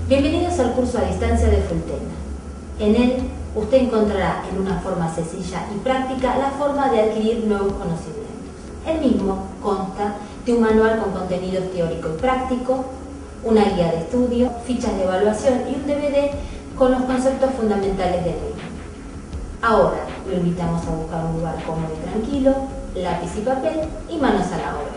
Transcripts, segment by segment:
Bienvenidos al curso a distancia de Fultena. En él, usted encontrará en una forma sencilla y práctica la forma de adquirir nuevos conocimientos. El mismo consta de un manual con contenidos teórico y práctico, una guía de estudio, fichas de evaluación y un DVD con los conceptos fundamentales del mismo. Ahora, lo invitamos a buscar un lugar cómodo y tranquilo, lápiz y papel y manos a la obra.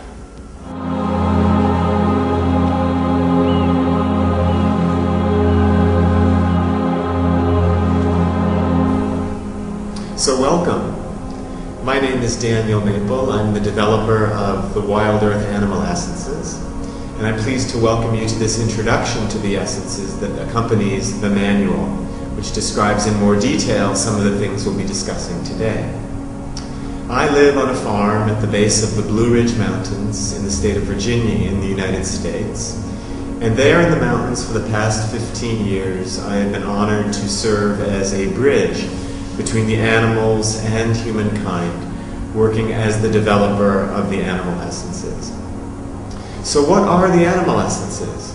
So welcome. My name is Daniel Maple. I'm the developer of the Wild Earth Animal Essences, and I'm pleased to welcome you to this introduction to the essences that accompanies the manual, which describes in more detail some of the things we'll be discussing today. I live on a farm at the base of the Blue Ridge Mountains in the state of Virginia in the United States. And there in the mountains for the past 15 years, I have been honored to serve as a bridge between the animals and humankind, working as the developer of the animal essences. So what are the animal essences?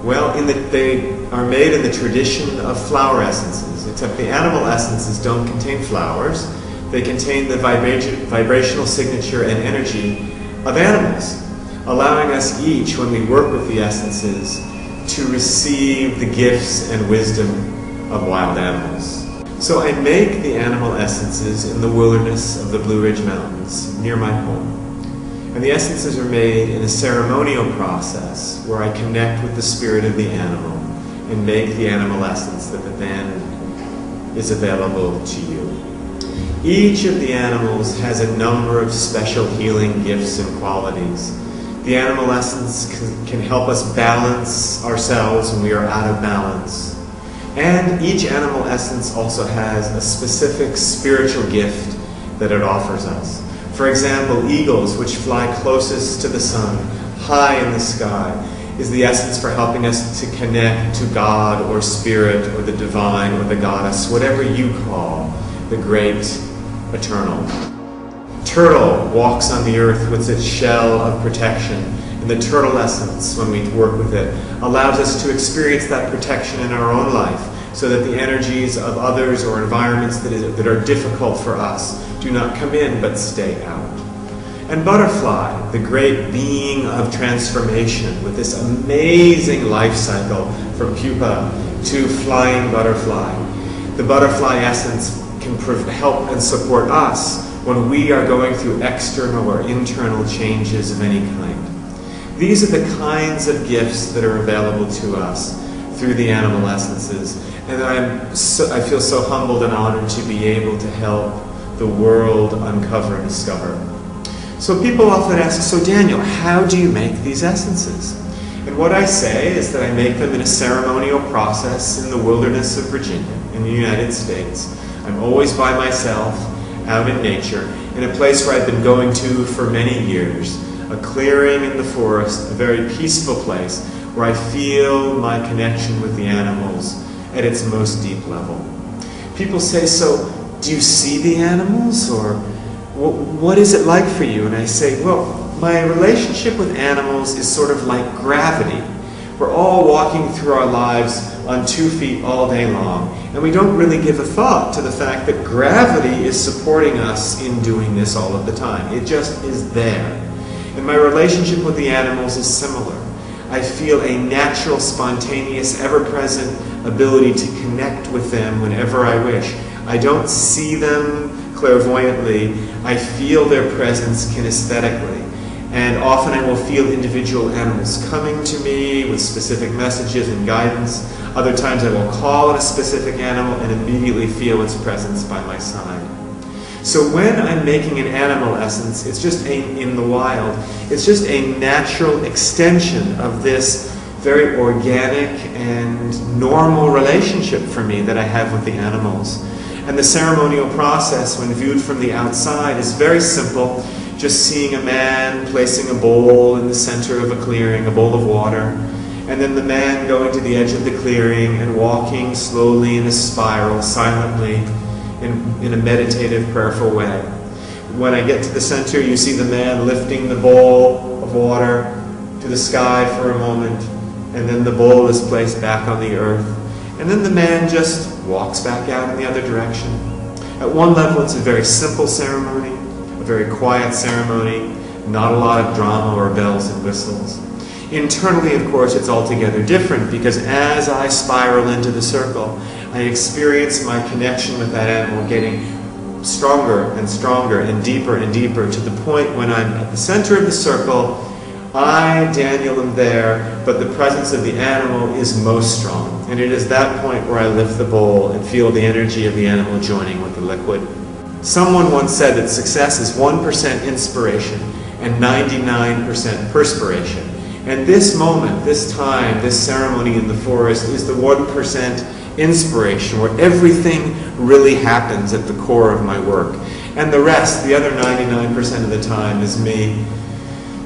Well, they are made in the tradition of flower essences, except the animal essences don't contain flowers. They contain the vibrational signature and energy of animals, allowing us each, when we work with the essences, to receive the gifts and wisdom of wild animals. So I make the animal essences in the wilderness of the Blue Ridge Mountains near my home. And the essences are made in a ceremonial process where I connect with the spirit of the animal and make the animal essence that then is available to you. Each of the animals has a number of special healing gifts and qualities. The animal essence can help us balance ourselves when we are out of balance. And each animal essence also has a specific spiritual gift that it offers us. For example, eagles, which fly closest to the sun, high in the sky, is the essence for helping us to connect to God or spirit or the divine or the goddess, whatever you call the great eternal. Turtle walks on the earth with its shell of protection. And the turtle essence, when we work with it, allows us to experience that protection in our own life so that the energies of others or environments that are difficult for us do not come in but stay out. And butterfly, the great being of transformation with this amazing life cycle from pupa to flying butterfly. The butterfly essence can help and support us when we are going through external or internal changes of any kind. These are the kinds of gifts that are available to us through the animal essences, and I feel so humbled and honored to be able to help the world uncover and discover. So people often ask, so Daniel, how do you make these essences? And what I say is that I make them in a ceremonial process in the wilderness of Virginia, in the United States. I'm always by myself, out in nature, in a place where I've been going to for many years. A clearing in the forest, a very peaceful place where I feel my connection with the animals at its most deep level. People say, so do you see the animals, or what is it like for you? And I say, well, my relationship with animals is sort of like gravity. We're all walking through our lives on 2 feet all day long, and we don't really give a thought to the fact that gravity is supporting us in doing this all of the time. It just is there. And my relationship with the animals is similar. I feel a natural, spontaneous, ever-present ability to connect with them whenever I wish. I don't see them clairvoyantly. I feel their presence kinesthetically. And often I will feel individual animals coming to me with specific messages and guidance. Other times I will call on a specific animal and immediately feel its presence by my side. So when I'm making an animal essence, it's just in the wild, it's just a natural extension of this very organic and normal relationship for me that I have with the animals. And the ceremonial process, when viewed from the outside, is very simple. Just seeing a man placing a bowl in the center of a clearing, a bowl of water, and then the man going to the edge of the clearing and walking slowly in a spiral, silently, in a meditative, prayerful way. When I get to the center, you see the man lifting the bowl of water to the sky for a moment, and then the bowl is placed back on the earth, and then the man just walks back out in the other direction. At one level, it's a very simple ceremony, a very quiet ceremony, not a lot of drama or bells and whistles. Internally, of course, it's altogether different, because as I spiral into the circle, I experience my connection with that animal getting stronger and stronger and deeper to the point when I'm at the center of the circle. I, Daniel, am there, but the presence of the animal is most strong. And it is that point where I lift the bowl and feel the energy of the animal joining with the liquid. Someone once said that success is 1% inspiration and 99% perspiration. And this moment, this time, this ceremony in the forest is the 1% inspiration, where everything really happens at the core of my work. And the rest, the other 99% of the time, is me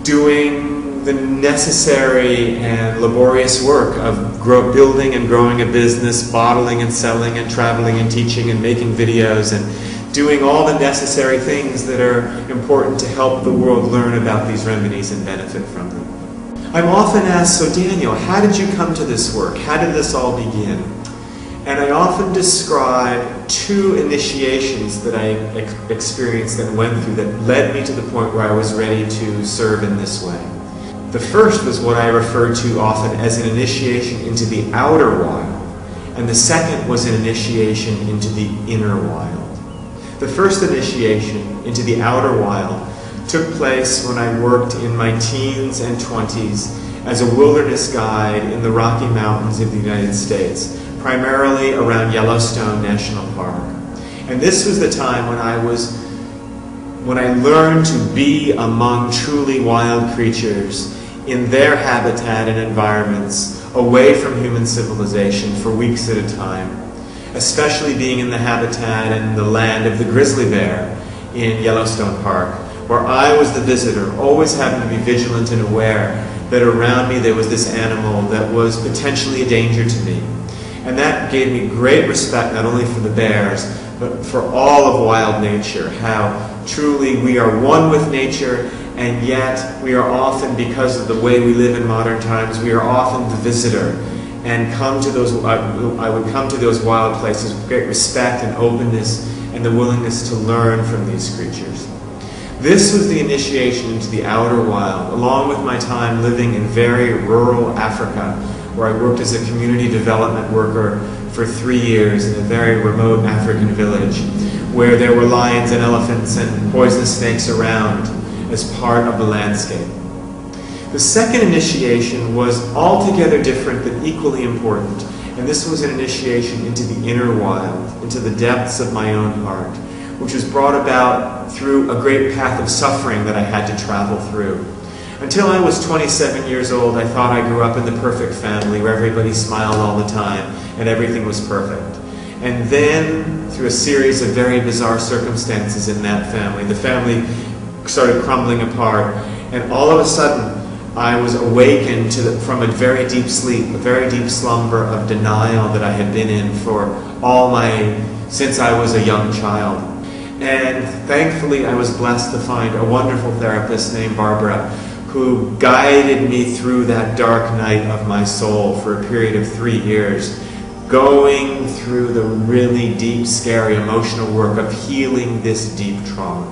doing the necessary and laborious work of building and growing a business, bottling and selling and traveling and teaching and making videos and doing all the necessary things that are important to help the world learn about these remedies and benefit from them. I'm often asked, so Daniel, how did you come to this work? How did this all begin? And I often describe two initiations that I experienced and went through that led me to the point where I was ready to serve in this way. The first was what I refer to often as an initiation into the outer wild, and the second was an initiation into the inner wild. The first initiation into the outer wild took place when I worked in my teens and 20s as a wilderness guide in the Rocky Mountains of the United States, primarily around Yellowstone National Park. And this was the time when I learned to be among truly wild creatures in their habitat and environments, away from human civilization for weeks at a time, especially being in the habitat and the land of the grizzly bear in Yellowstone Park, where I was the visitor, always having to be vigilant and aware that around me there was this animal that was potentially a danger to me. And that gave me great respect, not only for the bears, but for all of wild nature, how truly we are one with nature, and yet we are often, because of the way we live in modern times, we are often the visitor, and come to those, I would come to those wild places with great respect and openness and the willingness to learn from these creatures. This was the initiation into the outer wild, along with my time living in very rural Africa, where I worked as a community development worker for 3 years in a very remote African village, where there were lions and elephants and poisonous snakes around as part of the landscape. The second initiation was altogether different but equally important, and this was an initiation into the inner wild, into the depths of my own heart, which was brought about through a great path of suffering that I had to travel through. Until I was 27 years old, I thought I grew up in the perfect family where everybody smiled all the time and everything was perfect. And then, through a series of very bizarre circumstances in that family, the family started crumbling apart, and all of a sudden, I was awakened from a very deep sleep, a very deep slumber of denial that I had been in since I was a young child. And thankfully, I was blessed to find a wonderful therapist named Barbara, who guided me through that dark night of my soul for a period of 3 years, going through the really deep, scary, emotional work of healing this deep trauma.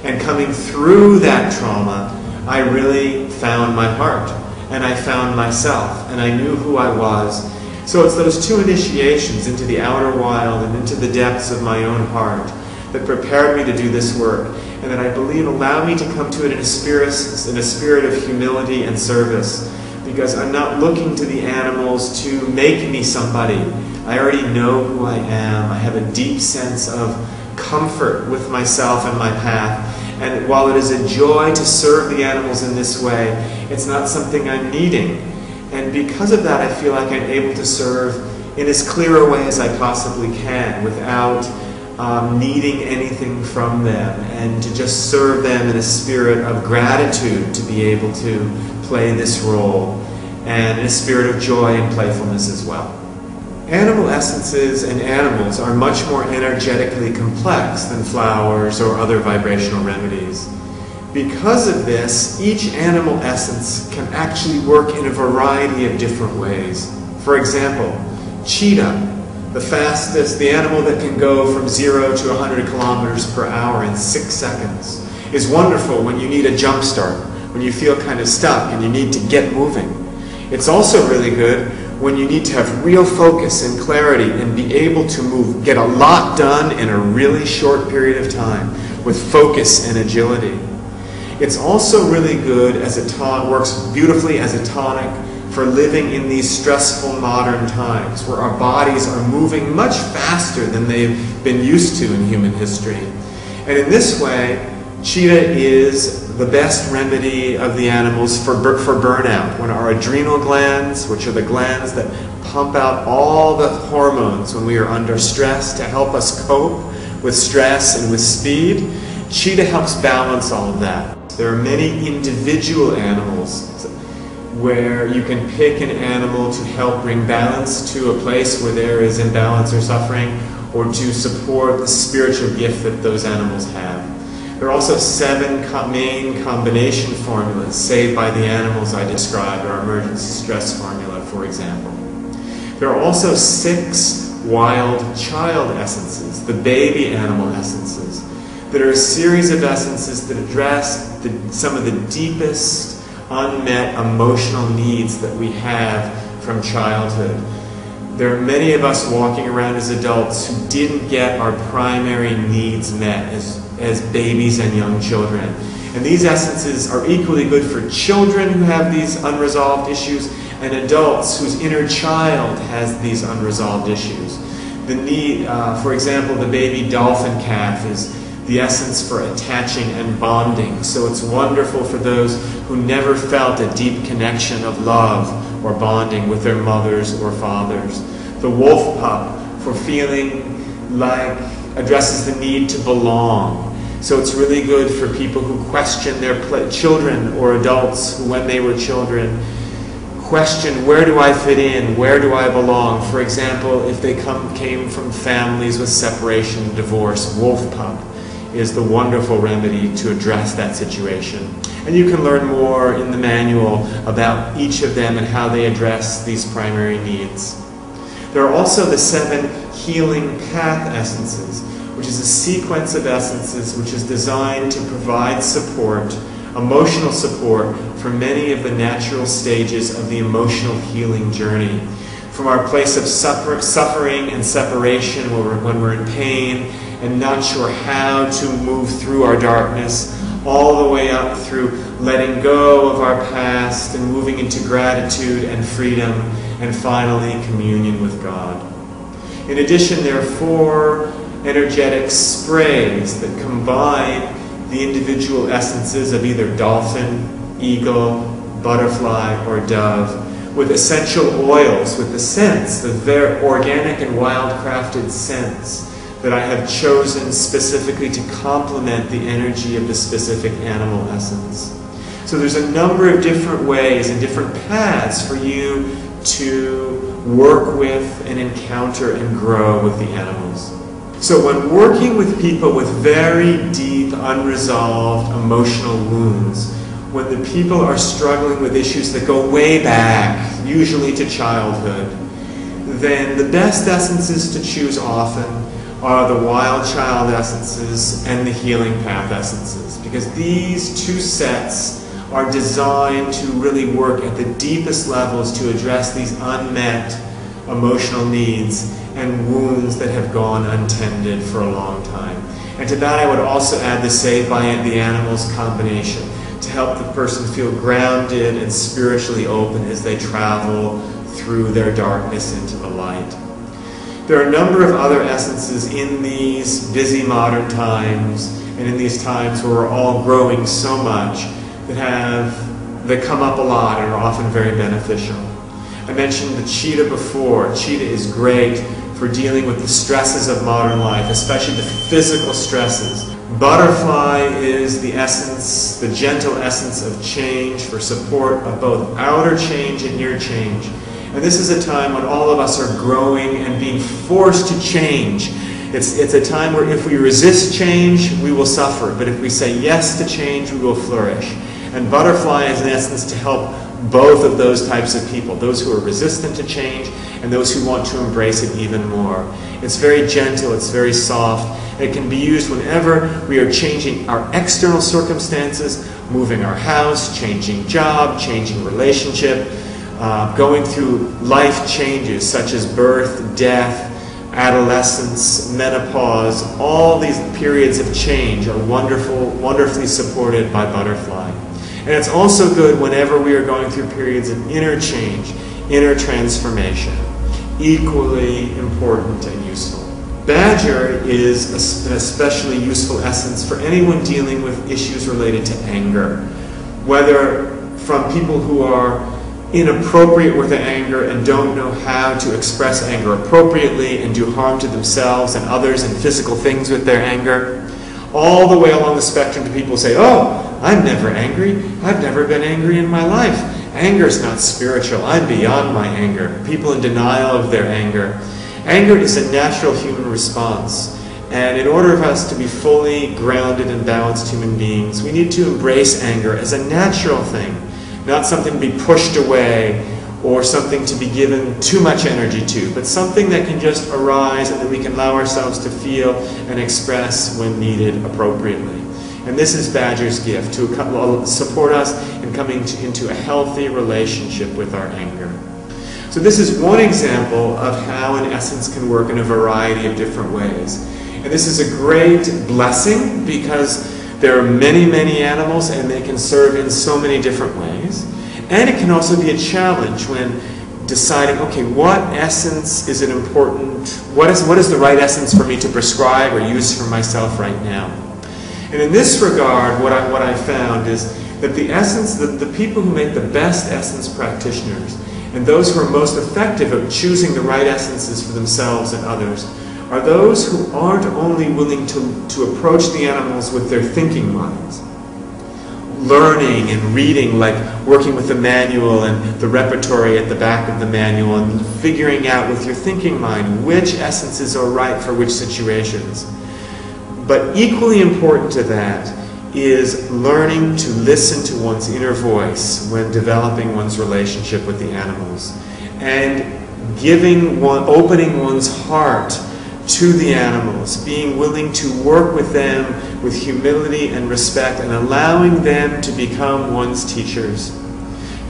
And coming through that trauma, I really found my heart, and I found myself, and I knew who I was. So it's those two initiations into the outer wild and into the depths of my own heart that prepared me to do this work, and that I believe allowed me to come to it in a spirit of humility and service, because I'm not looking to the animals to make me somebody. I already know who I am. I have a deep sense of comfort with myself and my path, and while it is a joy to serve the animals in this way, it's not something I'm needing. And because of that, I feel like I'm able to serve in as clear a way as I possibly can without needing anything from them, and to just serve them in a spirit of gratitude to be able to play this role, and in a spirit of joy and playfulness as well. Animal essences and animals are much more energetically complex than flowers or other vibrational remedies. Because of this, each animal essence can actually work in a variety of different ways. For example, Cheetah, the animal that can go from 0 to 100 kilometers per hour in 6 seconds, is wonderful when you need a jump start, when you feel kind of stuck and you need to get moving. It's also really good when you need to have real focus and clarity and be able to get a lot done in a really short period of time with focus and agility. It's also really good works beautifully as a tonic for living in these stressful modern times where our bodies are moving much faster than they've been used to in human history. And in this way, Cheetah is the best remedy of the animals for burnout, when our adrenal glands, which are the glands that pump out all the hormones when we are under stress to help us cope with stress and with speed, Cheetah helps balance all of that. There are many individual animals where you can pick an animal to help bring balance to a place where there is imbalance or suffering, or to support the spiritual gift that those animals have. There are also 7 main combination formulas saved by the animals I described, our emergency stress formula, for example. There are also 6 wild child essences, the baby animal essences, that are a series of essences that address some of the deepest unmet emotional needs that we have from childhood. There are many of us walking around as adults who didn't get our primary needs met as babies and young children. And these essences are equally good for children who have these unresolved issues and adults whose inner child has these unresolved issues. The need, for example, the baby dolphin calf is the essence for attaching and bonding. So it's wonderful for those who never felt a deep connection of love or bonding with their mothers or fathers. The wolf pup for feeling like addresses the need to belong. So it's really good for people who question their children or adults who, when they were children, question, where do I fit in? Where do I belong? For example, if they came from families with separation and divorce, wolf pup is the wonderful remedy to address that situation. And you can learn more in the manual about each of them and how they address these primary needs. There are also the 7 healing path essences, which is a sequence of essences which is designed to provide support, emotional support, for many of the natural stages of the emotional healing journey. From our place of suffering and separation, when we're in pain and not sure how to move through our darkness, all the way up through letting go of our past and moving into gratitude and freedom, and finally communion with God. In addition, there are 4 energetic sprays that combine the individual essences of either dolphin, eagle, butterfly, or dove with essential oils, with the scents, the very organic and wild-crafted scents that I have chosen specifically to complement the energy of the specific animal essence. So there's a number of different ways and different paths for you to work with and encounter and grow with the animals. So when working with people with very deep, unresolved emotional wounds, when the people are struggling with issues that go way back, usually to childhood, then the best essences to choose often are the wild child essences and the healing path essences, because these 2 sets are designed to really work at the deepest levels to address these unmet emotional needs and wounds that have gone untended for a long time. And to that I would also add the Saved by the Animals combination, to help the person feel grounded and spiritually open as they travel through their darkness into the light. There are a number of other essences in these busy modern times, and in these times where we're all growing so much, that come up a lot and are often very beneficial. I mentioned the Cheetah before. Cheetah is great for dealing with the stresses of modern life, especially the physical stresses. Butterfly is the essence, the gentle essence of change, for support of both outer change and inner change. And this is a time when all of us are growing and being forced to change. It's a time where if we resist change, we will suffer. But if we say yes to change, we will flourish. And butterfly is in essence to help both of those types of people, those who are resistant to change and those who want to embrace it even more. It's very gentle, it's very soft. It can be used whenever we are changing our external circumstances, moving our house, changing job, changing relationship, going through life changes such as birth, death, adolescence, menopause. All these periods of change are wonderfully supported by butterfly. And it's also good whenever we are going through periods of inner change, inner transformation. Equally important and useful. Badger is an especially useful essence for anyone dealing with issues related to anger. Whether from people who are inappropriate with their anger and don't know how to express anger appropriately and do harm to themselves and others and physical things with their anger, all the way along the spectrum to people who say, oh, I'm never angry. I've never been angry in my life. Anger's not spiritual. I'm beyond my anger. People in denial of their anger. Anger is a natural human response. And in order for us to be fully grounded and balanced human beings, we need to embrace anger as a natural thing, not something to be pushed away or something to be given too much energy to, but something that can just arise and that we can allow ourselves to feel and express when needed appropriately. And this is Badger's gift, to support us in coming into a healthy relationship with our anger. So this is one example of how an essence can work in a variety of different ways. And this is a great blessing because there are many, many animals and they can serve in so many different ways. And it can also be a challenge when deciding, okay, what essence is it important, what is the right essence for me to prescribe or use for myself right now? And in this regard, what I found is that the essence, the people who make the best essence practitioners and those who are most effective at choosing the right essences for themselves and others are those who aren't only willing to approach the animals with their thinking minds, learning and reading, like working with the manual and the repertory at the back of the manual and figuring out with your thinking mind which essences are right for which situations. But equally important to that is learning to listen to one's inner voice when developing one's relationship with the animals and opening one's heart to the animals, being willing to work with them with humility and respect and allowing them to become one's teachers.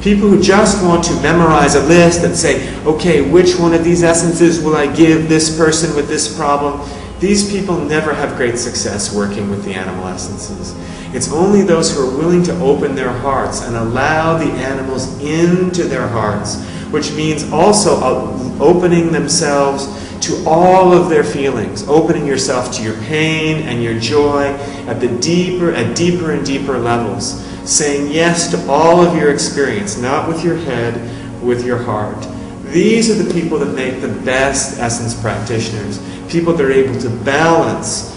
People who just want to memorize a list and say, okay, which one of these essences will I give this person with this problem? These people never have great success working with the animal essences. It's only those who are willing to open their hearts and allow the animals into their hearts, which means also opening themselves to all of their feelings, opening yourself to your pain and your joy at deeper and deeper levels, saying yes to all of your experience, not with your head, with your heart. These are the people that make the best essence practitioners, people that are able to balance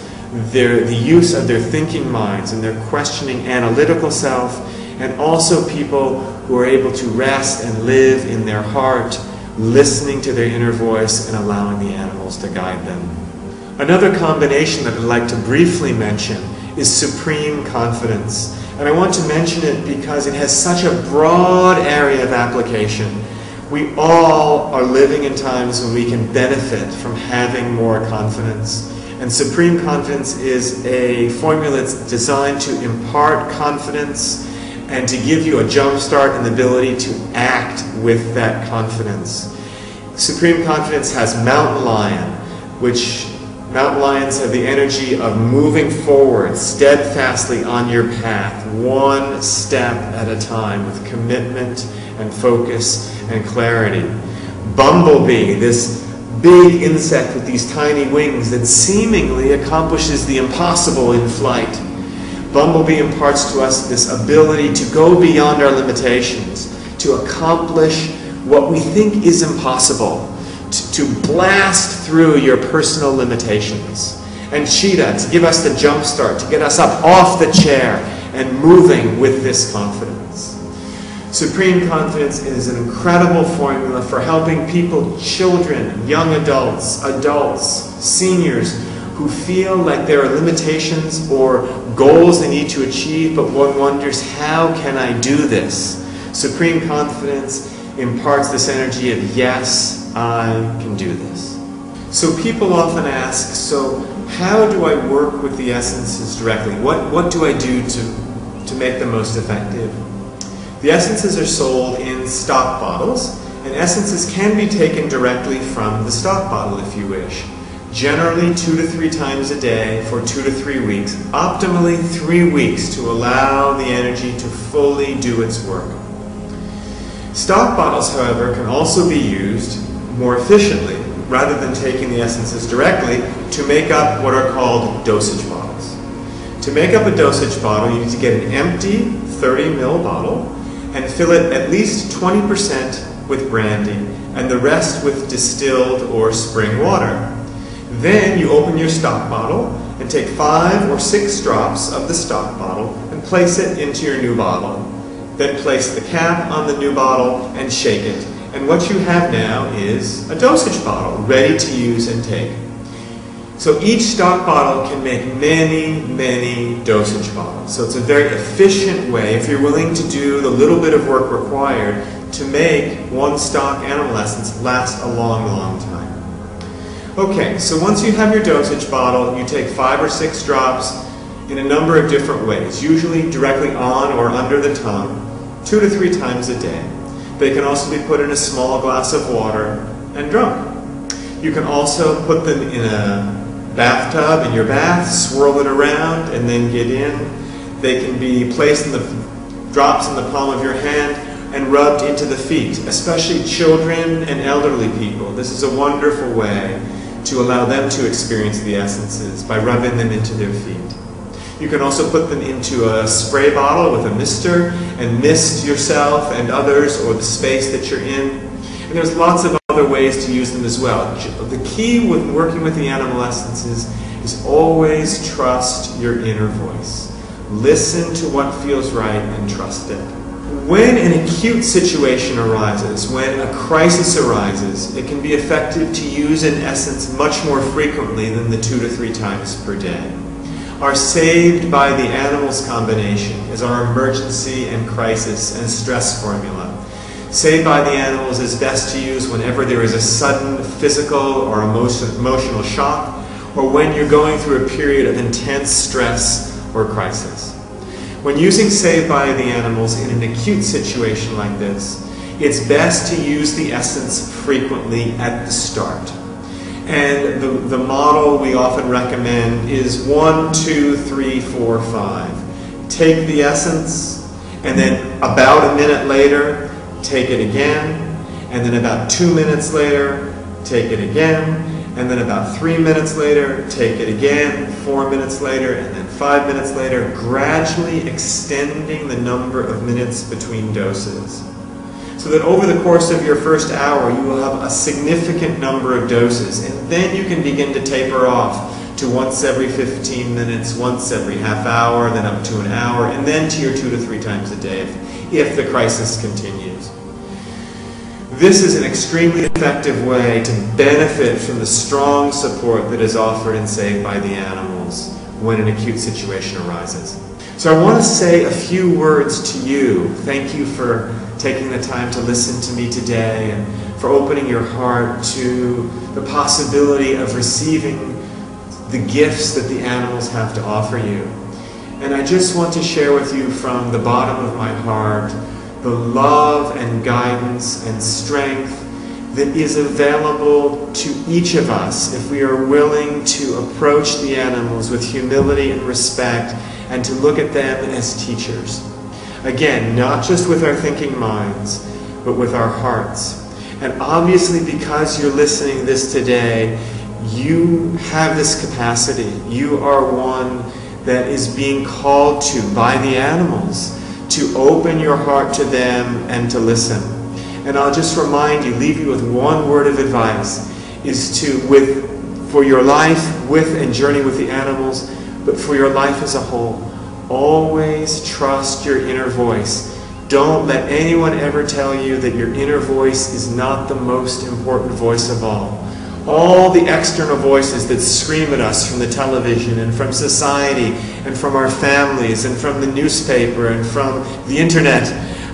the use of their thinking minds and their questioning analytical self, and also people who are able to rest and live in their heart, listening to their inner voice and allowing the animals to guide them. Another combination that I'd like to briefly mention is supreme confidence. And I want to mention it because it has such a broad area of application. We all are living in times when we can benefit from having more confidence. And supreme confidence is a formula that's designed to impart confidence and to give you a jump start and the ability to act with that confidence. Supreme confidence has mountain lion, which mountain lions have the energy of moving forward steadfastly on your path, one step at a time with commitment and focus and clarity. Bumblebee, this big insect with these tiny wings that seemingly accomplishes the impossible in flight. Bumblebee imparts to us this ability to go beyond our limitations, to accomplish what we think is impossible, to blast through your personal limitations. And Cheetah, to give us the jump start, to get us up off the chair and moving with this confidence. Supreme confidence is an incredible formula for helping people, children, young adults, seniors, who feel like there are limitations or goals they need to achieve, but one wonders, how can I do this? Supreme confidence imparts this energy of, yes, I can do this. So people often ask, so how do I work with the essences directly? What do I do to make them most effective? The essences are sold in stock bottles, and essences can be taken directly from the stock bottle if you wish. Generally 2 to 3 times a day for 2 to 3 weeks, optimally 3 weeks to allow the energy to fully do its work. Stock bottles, however, can also be used more efficiently, rather than taking the essences directly, to make up what are called dosage bottles. To make up a dosage bottle, you need to get an empty 30 ml bottle and fill it at least 20% with brandy and the rest with distilled or spring water. Then you open your stock bottle and take 5 or 6 drops of the stock bottle and place it into your new bottle. Then place the cap on the new bottle and shake it. And what you have now is a dosage bottle ready to use and take. So each stock bottle can make many, many dosage bottles. So it's a very efficient way, if you're willing to do the little bit of work required, to make one stock animal essence last a long, long time. Okay, so once you have your dosage bottle, you take 5 or 6 drops in a number of different ways, usually directly on or under the tongue, 2 to 3 times a day. They can also be put in a small glass of water and drunk. You can also put them in a bathtub in your bath, swirl it around, and then get in. They can be placed in the drops in the palm of your hand and rubbed into the feet, especially children and elderly people. This is a wonderful way to allow them to experience the essences by rubbing them into their feet. You can also put them into a spray bottle with a mister and mist yourself and others or the space that you're in. And there's lots of other ways to use them as well. The key with working with the animal essences is always trust your inner voice. Listen to what feels right and trust it. When an acute situation arises, when a crisis arises, it can be effective to use an essence much more frequently than the 2 to 3 times per day. Our saved by the animals combination is our emergency and crisis and stress formula. Saved by the animals is best to use whenever there is a sudden physical or emotional shock, or when you're going through a period of intense stress or crisis. When using Saved by the Animals in an acute situation like this, it's best to use the essence frequently at the start. And the model we often recommend is 1, 2, 3, 4, 5. Take the essence, and then about a minute later, take it again, and then about 2 minutes later, take it again, and then about 3 minutes later, take it again, 4 minutes later, and then 5 minutes later, gradually extending the number of minutes between doses. So that over the course of your first hour, you will have a significant number of doses, and then you can begin to taper off to once every 15 minutes, once every half hour, then up to an hour, and then to your 2 to 3 times a day if the crisis continues. This is an extremely effective way to benefit from the strong support that is offered and Saved by the Animals when an acute situation arises. So I want to say a few words to you. Thank you for taking the time to listen to me today and for opening your heart to the possibility of receiving the gifts that the animals have to offer you. And I just want to share with you from the bottom of my heart the love and guidance and strength that is available to each of us if we are willing to approach the animals with humility and respect and to look at them as teachers. Again, not just with our thinking minds, but with our hearts. And obviously, because you're listening to this today, you have this capacity. You are one that is being called to by the animals to open your heart to them and to listen. And I'll just remind you, leave you with one word of advice, is to, for your life with and journey with the animals, but for your life as a whole, always trust your inner voice. Don't let anyone ever tell you that your inner voice is not the most important voice of all. all the external voices that scream at us from the television and from society and from our families and from the newspaper and from the internet,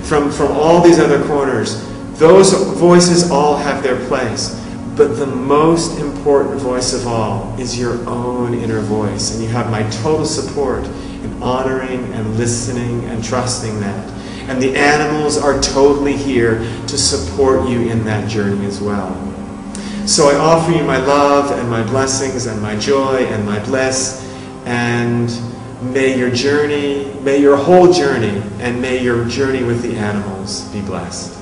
from all these other corners, those voices all have their place. But the most important voice of all is your own inner voice. And you have my total support in honoring and listening and trusting that. And the animals are totally here to support you in that journey as well. So I offer you my love and my blessings and my joy and my bliss. And may your journey, may your whole journey, and may your journey with the animals be blessed.